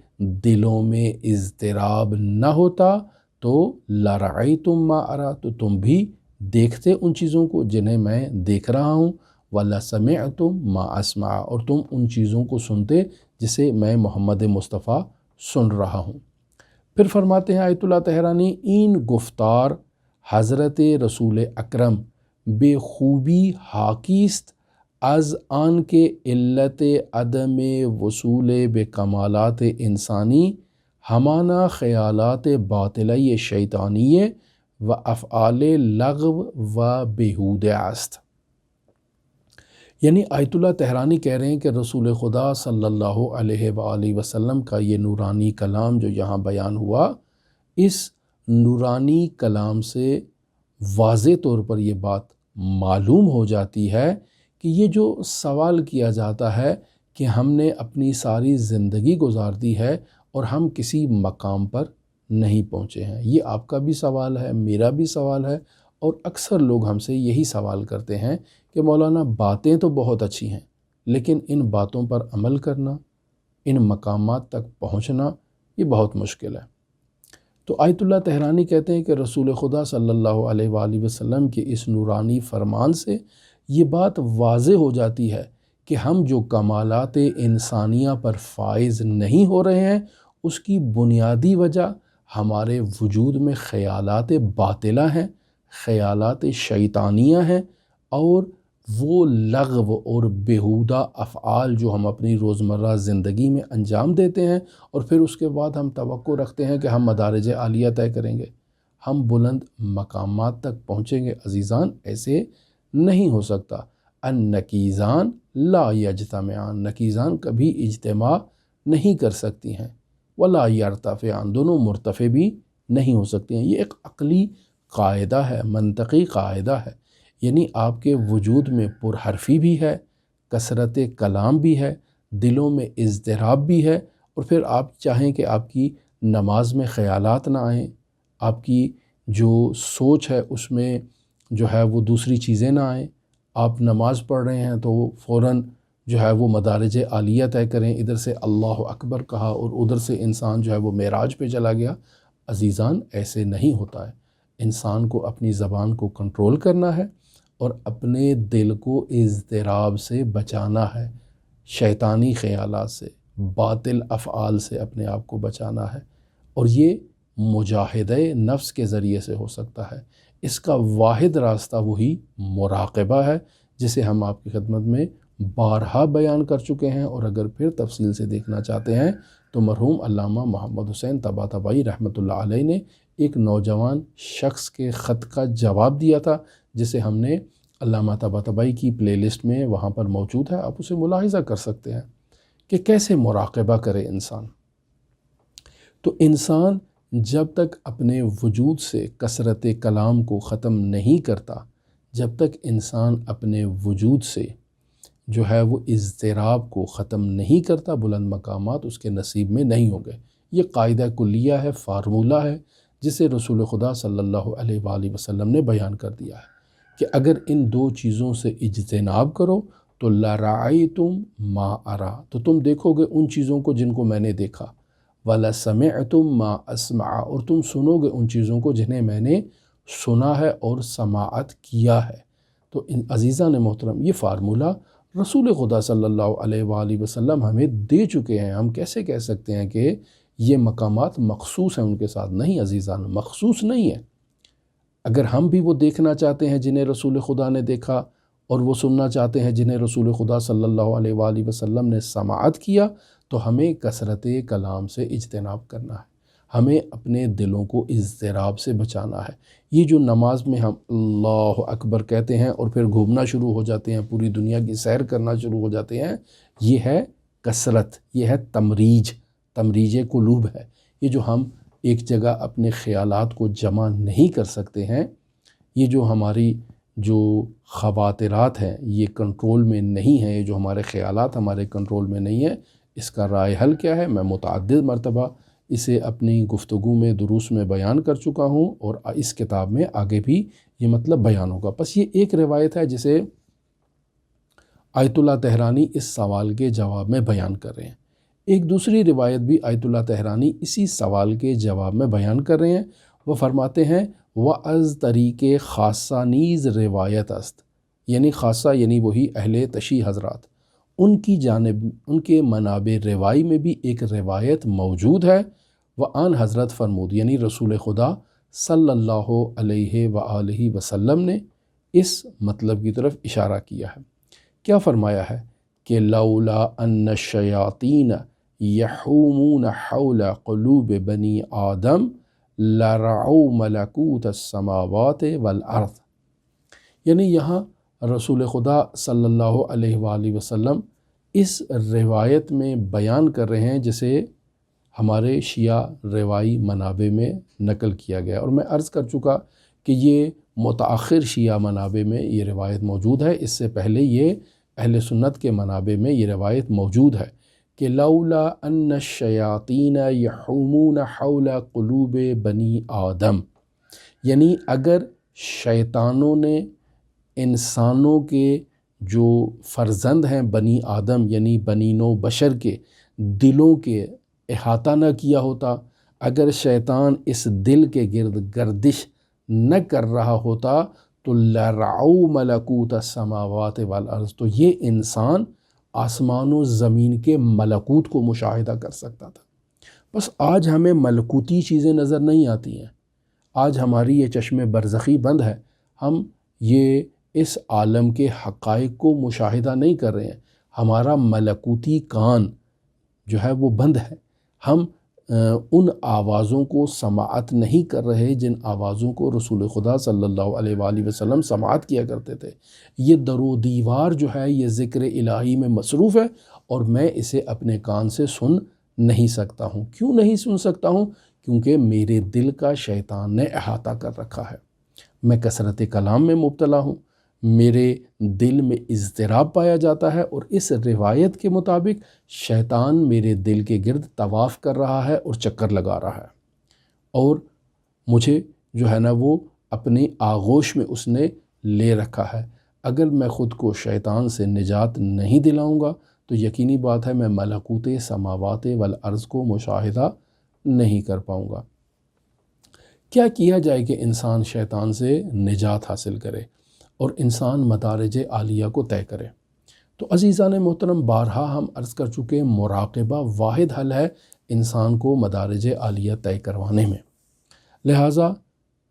دلوں میں اضطراب نہ ہوتا، تو لرأیتم ما ارى، تو تم بھی دیکھتے ان چیزوں کو جنہیں میں دیکھ رہا ہوں، وَلَسَمِعْتُم مَّا أَسْمَعُ، اور تم ان چیزوں کو سنتے جسے میں محمد مصطفیٰ سن رہا ہوں۔ پھر فرماتے ہیں آیت اللہ طحرانی، این گفتار حضرت رسول اکرم بے خوبی حاکیست از آن کے علت عدم وصول بے کمالات انسانی ہمانا خیالات باطلی شیطانیہ و افعال لغو و بیہود است۔ یعنی آیت اللہ طحرانی کہہ رہے ہیں کہ رسول خدا صلی اللہ علیہ وآلہ وسلم کا یہ نورانی کلام جو یہاں بیان ہوا، اس نورانی کلام سے واضح طور پر یہ بات معلوم ہو جاتی ہے کہ یہ جو سوال کیا جاتا ہے کہ ہم نے اپنی ساری زندگی گزار دی ہے اور ہم کسی مقام پر نہیں پہنچے ہیں، یہ آپ کا بھی سوال ہے، میرا بھی سوال ہے، اور اکثر لوگ ہم سے یہی سوال کرتے ہیں کہ مولانا باتیں تو بہت اچھی ہیں، لیکن ان باتوں پر عمل کرنا، ان مقامات تک پہنچنا، یہ بہت مشکل ہے۔ تو آیت اللہ طحرانی کہتے ہیں کہ رسول خدا صلی اللہ علیہ وآلہ وسلم کے اس نورانی فرمان سے یہ بات واضح ہو جاتی ہے کہ ہم جو کمالات انسانیہ پر فائز نہیں ہو رہے ہیں، اس کی بنیادی وجہ ہمارے وجود میں خیالات باطلہ ہیں، خیالات شیطانیہ ہیں، اور وہ لغو اور بیہودہ افعال جو ہم اپنی روزمرہ زندگی میں انجام دیتے ہیں، اور پھر اس کے بعد ہم توقع رکھتے ہیں کہ ہم مدارج عالیہ طے کریں گے، ہم بلند مقامات تک پہنچیں گے۔ عزیزان، ایسے نہیں ہو سکتا۔ النکیزان لا یجتمعان، نکیزان کبھی اجتماع نہیں کر سکتی ہیں، ولا یرتفعان، دونوں مرتفع بھی نہیں ہو سکتے ہیں۔ یہ ایک عقلی قاعدہ ہے، منطقی قاعدہ ہے، یعنی آپ کے وجود میں پرحرفی بھی ہے، کثرت کلام بھی ہے، دلوں میں اضطراب بھی ہے، اور پھر آپ چاہیں کہ آپ کی نماز میں خیالات نہ آئیں، آپ کی جو سوچ ہے اس میں جو ہے وہ دوسری چیزیں نہ آئیں، آپ نماز پڑھ رہے ہیں تو فوراً جو ہے وہ مدارج عالیہ طے کریں، ادھر سے اللہ اکبر کہا اور ادھر سے انسان جو ہے وہ معراج پہ چلا گیا۔ عزیزان، ایسے نہیں ہوتا ہے۔ انسان کو اپنی زبان کو کنٹرول کرنا ہے اور اپنے دل کو اضطراب سے بچانا ہے، شیطانی خیالات سے، باطل افعال سے اپنے آپ کو بچانا ہے، اور یہ مجاہدہ نفس کے ذریعے سے ہو سکتا ہے۔ اس کا واحد راستہ وہی مراقبہ ہے، جسے ہم آپ کی خدمت میں بارہا بیان کر چکے ہیں، اور اگر پھر تفصیل سے دیکھنا چاہتے ہیں تو مرحوم علامہ محمد حسین طباطبائی رحمۃ اللہ علیہ نے ایک نوجوان شخص کے خط کا جواب دیا تھا، جسے ہم نے علامہ طباطبائی کی پلے لسٹ میں وہاں پر موجود ہے، آپ اسے ملاحظہ کر سکتے ہیں کہ کیسے مراقبہ کرے انسان۔ تو انسان جب تک اپنے وجود سے کثرت کلام کو ختم نہیں کرتا، جب تک انسان اپنے وجود سے جو ہے وہ اضطراب کو ختم نہیں کرتا، بلند مقامات اس کے نصیب میں نہیں ہوں گے۔ یہ قاعدہ کلیہ ہے، فارمولہ ہے، جسے رسول خدا صلی اللہ علیہ وآلہ وسلم نے بیان کر دیا ہے کہ اگر ان دو چیزوں سے اجتناب کرو تو لَرَأَيْتُمْ مَا أَرَى، تو تم دیکھو گے ان چیزوں کو جن کو میں نے دیکھا، وَلَسَمِعْتُمْ مَا أَسْمَعَ، اور تم سنو گے ان چیزوں کو جنہیں میں نے سنا ہے اور سماعت کیا ہے۔ تو ان عزیزان محترم، یہ فارمولہ رسول خدا صلی اللہ علیہ وآلہ وسلم ہمیں دے چکے ہیں۔ ہم کیسے کہہ سکتے ہیں کہ یہ مقامات مخصوص ہیں ان کے ساتھ؟ نہیں عزیزان، مخصوص نہیں ہے۔ اگر ہم بھی وہ دیکھنا چاہتے ہیں جنہیں رسول خدا نے دیکھا، اور وہ سننا چاہتے ہیں جنہیں رسول خدا صلی اللہ علیہ وآلہ وسلم نے سماعت کیا، تو ہمیں کثرت کلام سے اجتناب کرنا ہے، ہمیں اپنے دلوں کو اضطراب سے بچانا ہے۔ یہ جو نماز میں ہم اللہ اکبر کہتے ہیں اور پھر گھومنا شروع ہو جاتے ہیں، پوری دنیا کی سیر کرنا شروع ہو جاتے ہیں، یہ ہے کثرت، یہ ہے تمریج قلوب ہے۔ یہ جو ہم ایک جگہ اپنے خیالات کو جمع نہیں کر سکتے ہیں، یہ جو ہماری جو خواطرات ہیں یہ کنٹرول میں نہیں ہیں، یہ جو ہمارے خیالات ہمارے کنٹرول میں نہیں ہیں، اس کا رائے حل کیا ہے؟ میں متعدد مرتبہ اسے اپنی گفتگو میں، دروس میں بیان کر چکا ہوں، اور اس کتاب میں آگے بھی یہ مطلب بیان ہوگا۔ بس یہ ایک روایت ہے جسے آیت اللہ طحرانی اس سوال کے جواب میں بیان کر رہے ہیں۔ ایک دوسری روایت بھی آیت اللہ طحرانی اسی سوال کے جواب میں بیان کر رہے ہیں۔ وہ فرماتے ہیں وَاَز طریق خاصہ نیز روایت است، یعنی خاصہ یعنی وہی اہل تشیع حضرات، ان کی جانب، ان کے منابع روائی میں بھی ایک روایت موجود ہے۔ وآن حضرت فرمود، یعنی رسول خدا صلی اللہ علیہ وآلہ وسلم نے اس مطلب کی طرف اشارہ کیا ہے۔ کیا فرمایا ہے کہ لولا ان الشیاطین یحومون حول قلوب بنی آدم لرعوا ملکوت السماوات والارض، یعنی یہاں رسول خدا صلی اللہ علیہ وآلہ وسلم اس روایت میں بیان کر رہے ہیں جسے ہمارے شیعہ روائی منابع میں نقل کیا گیا، اور میں عرض کر چکا کہ یہ متأخر شیعہ منابع میں یہ روایت موجود ہے، اس سے پہلے یہ اہل سنت کے منابع میں یہ روایت موجود ہے کہ لولا ان الشیاطین یحومون حول قلوب بنی آدم، یعنی اگر شیطانوں نے انسانوں کے جو فرزند ہیں بنی آدم، یعنی بنی نو بشر کے دلوں کے احاطہ نہ کیا ہوتا، اگر شیطان اس دل کے گرد گردش نہ کر رہا ہوتا تو لرعوا ملکوت السماوات والارض، تو یہ انسان آسمان و زمین کے ملکوت کو مشاہدہ کر سکتا تھا۔ بس آج ہمیں ملکوتی چیزیں نظر نہیں آتی ہیں، آج ہماری یہ چشم برزخی بند ہے، ہم یہ اس عالم کے حقائق کو مشاہدہ نہیں کر رہے ہیں، ہمارا ملکوتی کان جو ہے وہ بند ہے، ہم ان آوازوں کو سماعت نہیں کر رہے جن آوازوں کو رسول خدا صلی اللہ علیہ وآلہ وسلم سماعت کیا کرتے تھے۔ یہ در و دیوار جو ہے یہ ذکر الہی میں مصروف ہے، اور میں اسے اپنے کان سے سن نہیں سکتا ہوں۔ کیوں نہیں سن سکتا ہوں؟ کیونکہ میرے دل کا شیطان نے احاطہ کر رکھا ہے، میں کثرت کلام میں مبتلا ہوں، میرے دل میں اضطراب پایا جاتا ہے، اور اس روایت کے مطابق شیطان میرے دل کے گرد طواف کر رہا ہے اور چکر لگا رہا ہے، اور مجھے جو ہے نا وہ اپنی آغوش میں اس نے لے رکھا ہے۔ اگر میں خود کو شیطان سے نجات نہیں دلاؤں گا تو یقینی بات ہے میں ملکوت سماوات والارض کو مشاہدہ نہیں کر پاؤں گا۔ کیا کیا جائے کہ انسان شیطان سے نجات حاصل کرے اور انسان مدارج عالیہ کو طے کرے؟ تو عزیزان محترم، بارہا ہم عرض کر چکے مراقبہ واحد حل ہے انسان کو مدارج عالیہ طے کروانے میں۔ لہٰذا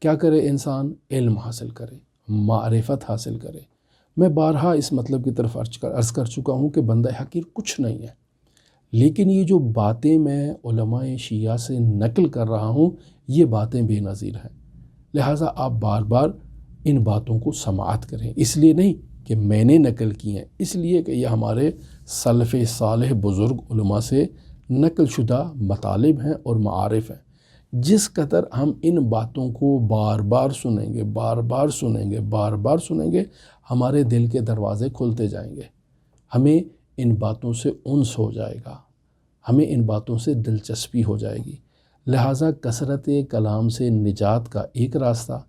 کیا کرے انسان؟ علم حاصل کرے، معرفت حاصل کرے۔ میں بارہا اس مطلب کی طرف عرض کر چکا ہوں کہ بندہ حقیر کچھ نہیں ہے، لیکن یہ جو باتیں میں علماء شیعہ سے نقل کر رہا ہوں یہ باتیں بے نظیر ہیں۔ لہٰذا آپ بار بار ان باتوں کو سماعت کریں، اس لیے نہیں کہ میں نے نقل کی ہیں، اس لیے کہ یہ ہمارے سلف صالح بزرگ علماء سے نقل شدہ مطالب ہیں اور معارف ہیں۔ جس قدر ہم ان باتوں کو بار بار سنیں گے، بار بار سنیں گے، بار بار سنیں گے، ہمارے دل کے دروازے کھلتے جائیں گے، ہمیں ان باتوں سے انس ہو جائے گا، ہمیں ان باتوں سے دلچسپی ہو جائے گی۔ لہٰذا کثرت کلام سے نجات کا ایک راستہ،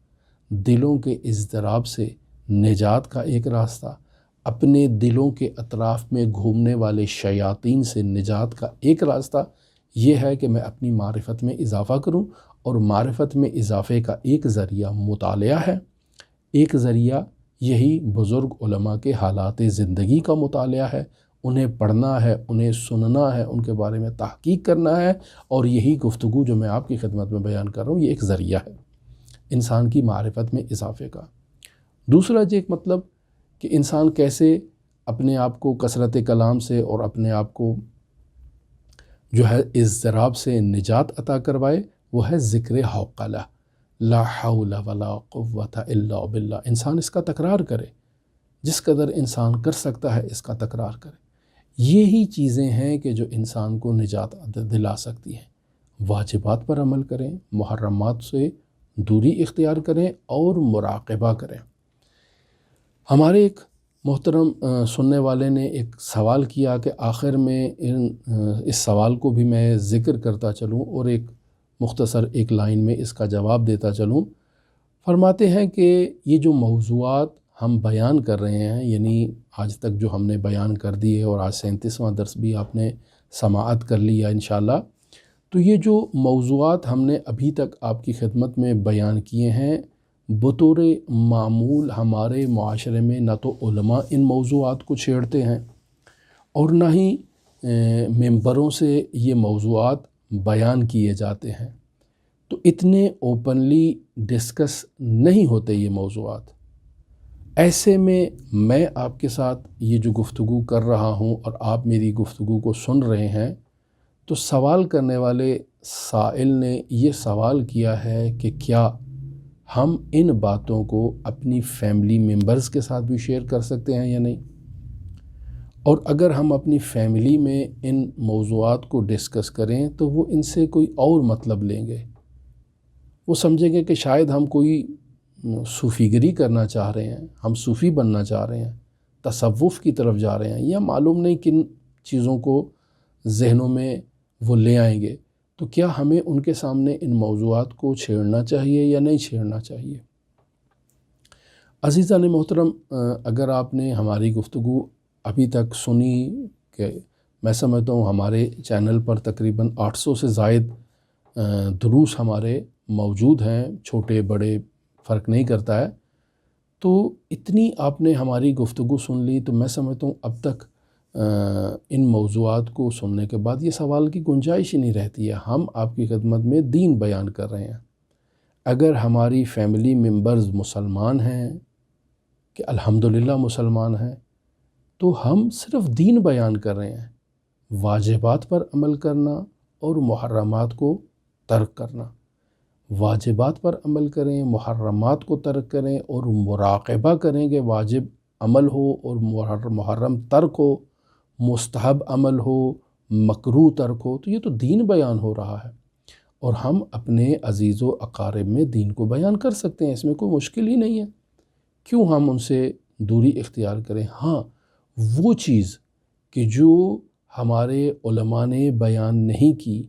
دلوں کے اضطراب سے نجات کا ایک راستہ، اپنے دلوں کے اطراف میں گھومنے والے شیاطین سے نجات کا ایک راستہ یہ ہے کہ میں اپنی معرفت میں اضافہ کروں، اور معرفت میں اضافے کا ایک ذریعہ مطالعہ ہے، ایک ذریعہ یہی بزرگ علماء کے حالات زندگی کا مطالعہ ہے، انہیں پڑھنا ہے، انہیں سننا ہے، ان کے بارے میں تحقیق کرنا ہے، اور یہی گفتگو جو میں آپ کی خدمت میں بیان کر رہا ہوں یہ ایک ذریعہ ہے انسان کی معرفت میں اضافے کا۔ دوسرا ایک مطلب کہ انسان کیسے اپنے آپ کو کثرت کلام سے اور اپنے آپ کو جو ہے اضطراب سے نجات عطا کروائے، وہ ہے ذکر حوقلہ، لا حول ولا قوت الا باللہ۔ انسان اس کا تکرار کرے، جس قدر انسان کر سکتا ہے اس کا تکرار کرے۔ یہی چیزیں ہیں کہ جو انسان کو نجات دلا سکتی ہیں۔ واجبات پر عمل کریں، محرمات سے دوری اختیار کریں اور مراقبہ کریں۔ ہمارے ایک محترم سننے والے نے ایک سوال کیا کہ آخر میں اس سوال کو بھی میں ذکر کرتا چلوں اور ایک مختصر ایک لائن میں اس کا جواب دیتا چلوں۔ فرماتے ہیں کہ یہ جو موضوعات ہم بیان کر رہے ہیں، یعنی آج تک جو ہم نے بیان کر دی ہے، اور آج 37واں درس بھی آپ نے سماعت کر لیا انشاءاللہ، تو یہ جو موضوعات ہم نے ابھی تک آپ کی خدمت میں بیان کیے ہیں، بطور معمول ہمارے معاشرے میں نہ تو علماء ان موضوعات کو چھیڑتے ہیں اور نہ ہی ممبروں سے یہ موضوعات بیان کیے جاتے ہیں، تو اتنے اوپنلی ڈسکس نہیں ہوتے یہ موضوعات۔ ایسے میں آپ کے ساتھ یہ جو گفتگو کر رہا ہوں اور آپ میری گفتگو کو سن رہے ہیں، تو سوال کرنے والے سائل نے یہ سوال کیا ہے کہ کیا ہم ان باتوں کو اپنی فیملی ممبرز کے ساتھ بھی شیئر کر سکتے ہیں یا نہیں، اور اگر ہم اپنی فیملی میں ان موضوعات کو ڈسکس کریں تو وہ ان سے کوئی اور مطلب لیں گے، وہ سمجھیں گے کہ شاید ہم کوئی صوفی گری کرنا چاہ رہے ہیں، ہم صوفی بننا چاہ رہے ہیں، تصوف کی طرف جا رہے ہیں، یا معلوم نہیں کن چیزوں کو ذہنوں میں وہ لے آئیں گے۔ تو کیا ہمیں ان کے سامنے ان موضوعات کو چھیڑنا چاہیے یا نہیں چھیڑنا چاہیے؟ عزیزان محترم، اگر آپ نے ہماری گفتگو ابھی تک سنی، کہ میں سمجھتا ہوں ہمارے چینل پر تقریباً 800 سے زائد دروس ہمارے موجود ہیں، چھوٹے بڑے فرق نہیں کرتا ہے، تو اتنی آپ نے ہماری گفتگو سن لی، تو میں سمجھتا ہوں اب تک ان موضوعات کو سننے کے بعد یہ سوال کی گنجائش ہی نہیں رہتی ہے۔ ہم آپ کی خدمت میں دین بیان کر رہے ہیں، اگر ہماری فیملی ممبرز مسلمان ہیں کہ الحمدللہ مسلمان ہیں، تو ہم صرف دین بیان کر رہے ہیں، واجبات پر عمل کرنا اور محرمات کو ترک کرنا۔ واجبات پر عمل کریں، محرمات کو ترک کریں، اور مراقبہ کریں کہ واجب عمل ہو اور محرم ترک ہو، مستحب عمل ہو، مکروہ ترک ہو، تو یہ تو دین بیان ہو رہا ہے، اور ہم اپنے عزیز و اقارب میں دین کو بیان کر سکتے ہیں، اس میں کوئی مشکل ہی نہیں ہے۔ کیوں ہم ان سے دوری اختیار کریں؟ ہاں، وہ چیز کہ جو ہمارے علماء نے بیان نہیں کی،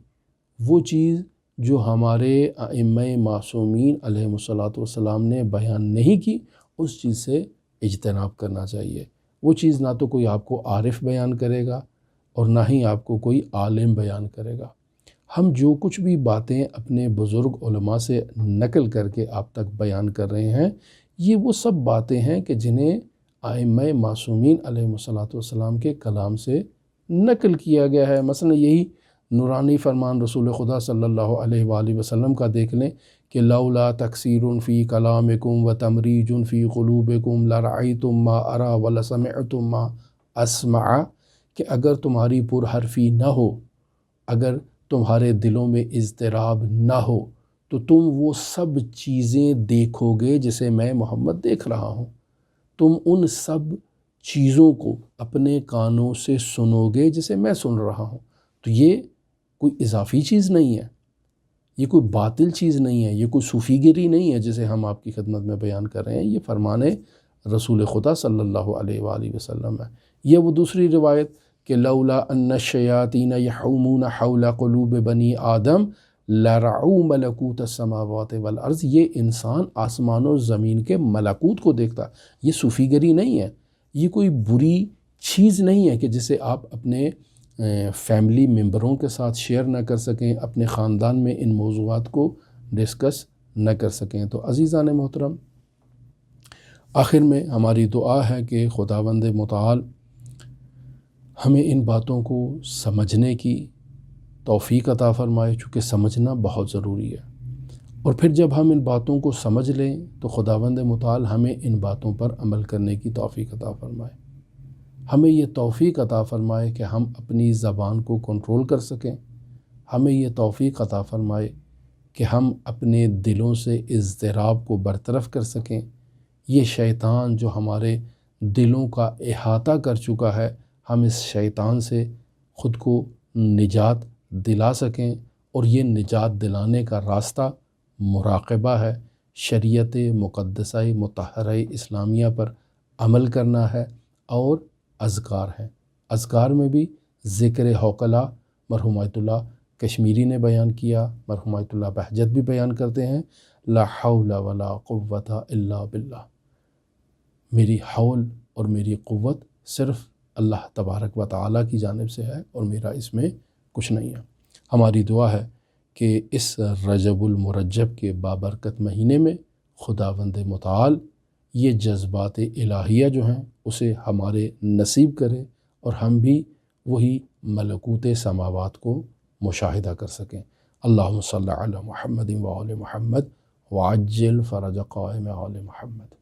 وہ چیز جو ہمارے ائمہ معصومین علیہ الصلاۃ والسلام نے بیان نہیں کی، اس چیز سے اجتناب کرنا چاہیے۔ وہ چیز نہ تو کوئی آپ کو عارف بیان کرے گا اور نہ ہی آپ کو کوئی عالم بیان کرے گا۔ ہم جو کچھ بھی باتیں اپنے بزرگ علماء سے نقل کر کے آپ تک بیان کر رہے ہیں، یہ وہ سب باتیں ہیں کہ جنہیں ائمہ معصومین علیہ الصلاۃ والسلام کے کلام سے نقل کیا گیا ہے۔ مثلا یہی نورانی فرمان رسول خدا صلی اللہ علیہ وآلہ وسلم کا دیکھ لیں کہ لولا تقصیر فی کلامکم و تمریج فی قلوبکم لرأیتم ما ارا ولسمعتم ما اسمع، کہ اگر تمہاری پر حرفی نہ ہو، اگر تمہارے دلوں میں اضطراب نہ ہو، تو تم وہ سب چیزیں دیکھو گے جسے میں محمد دیکھ رہا ہوں، تم ان سب چیزوں کو اپنے کانوں سے سنو گے جسے میں سن رہا ہوں۔ تو یہ کوئی اضافی چیز نہیں ہے، یہ کوئی باطل چیز نہیں ہے، یہ کوئی صوفی گری نہیں ہے جسے ہم آپ کی خدمت میں بیان کر رہے ہیں، یہ فرمان رسول خدا صلی اللہ علیہ وآلہ وسلم ہے۔ یہ وہ دوسری روایت کہ لولا ان الشیاطین یحومون حول قلوب بنی آدم لرعوا ملکوت السماوات والارض، یہ انسان آسمان و زمین کے ملکوت کو دیکھتا. یہ صوفی گری نہیں ہے، یہ کوئی بری چیز نہیں ہے کہ جسے آپ اپنے فیملی ممبروں کے ساتھ شیئر نہ کر سکیں، اپنے خاندان میں ان موضوعات کو ڈسکس نہ کر سکیں. تو عزیزان محترم، آخر میں ہماری دعا ہے کہ خداوند متعال ہمیں ان باتوں کو سمجھنے کی توفیق عطا فرمائے، چونکہ سمجھنا بہت ضروری ہے. اور پھر جب ہم ان باتوں کو سمجھ لیں تو خداوند متعال ہمیں ان باتوں پر عمل کرنے کی توفیق عطا فرمائے. ہمیں یہ توفیق عطا فرمائے کہ ہم اپنی زبان کو کنٹرول کر سکیں. ہمیں یہ توفیق عطا فرمائے کہ ہم اپنے دلوں سے اضطراب کو برطرف کر سکیں. یہ شیطان جو ہمارے دلوں کا احاطہ کر چکا ہے، ہم اس شیطان سے خود کو نجات دلا سکیں. اور یہ نجات دلانے کا راستہ مراقبہ ہے، شریعت مقدسہ مطہرہ اسلامیہ پر عمل کرنا ہے، اور اذکار ہیں. اذکار میں بھی ذکر حوقلہ مرحوم آیت اللہ کشمیری نے بیان کیا، مرحوم آیت اللہ بہجت بھی بیان کرتے ہیں، لا حول ولا قوت الا باللہ. میری حول اور میری قوت صرف اللہ تبارک و تعالیٰ کی جانب سے ہے، اور میرا اس میں کچھ نہیں ہے. ہماری دعا ہے کہ اس رجب المرجب کے بابرکت مہینے میں خداوند متعال یہ جذبات الہیہ جو ہیں اسے ہمارے نصیب کرے، اور ہم بھی وہی ملکوت سماوات کو مشاہدہ کر سکیں. اللہم صلی علی محمد و آل محمد وعجل فرج قائم آل محمد.